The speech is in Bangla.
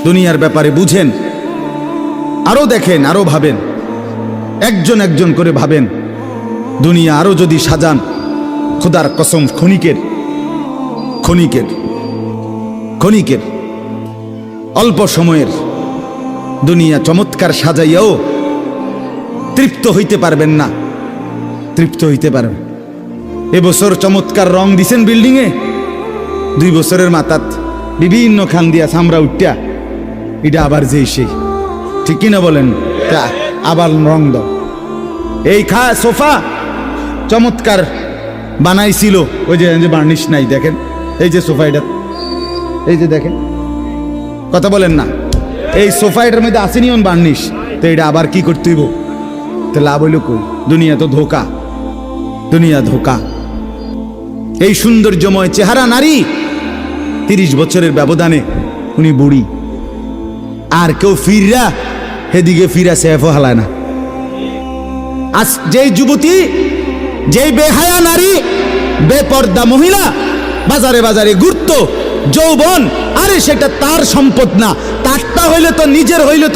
দুনিয়ার ব্যাপারে বুঝেন, আরো দেখেন, আরো ভাবেন, একজন একজন করে ভাবেন। দুনিয়া আরো যদি সাজান, খোদার কসম ক্ষণিকের ক্ষণিকের ক্ষণিকের অল্প সময়ের দুনিয়া চমৎকার সাজাইয়াও তৃপ্ত হইতে পারবেন না, তৃপ্ত হইতে পারবেন। এবছর চমৎকার রং দিছেন বিল্ডিংয়ে, 2 বছরের মাথাত বিভিন্ন খান দিয়া চামড়া উঠিয়া এটা আবার যেই সেই, ঠিক কিনা বলেন? তা আবার রং দাও। এই সোফা চমৎকার বানাইছিল, ওই যে বার্নিশ নাই, দেখেন এই যে সোফা, এটা এই যে দেখেন, কথা বলেন না, এই সোফা এটার মধ্যে আসেনি অন বার্নিশ, তো এটা আবার কি করতে হইব? তো লাভ হইল কই? দুনিয়া তো ধোকা, দুনিয়া ধোকা। এই সৌন্দর্যময় চেহারা নারী 30 বছরের ব্যবধানে উনি বুড়ি, আর কেউ ফিররা সেদিকে ফিরা সেফও হালায় না। আজ যেই যুবতী, যেই বেহায়া নারী, বেপর্দা মহিলা বাজারে বাজারে ঘুরতো, যৌবন, আরে সেটা তার সম্পদ না, তারটা হইলে তো নিজের, হইলে তো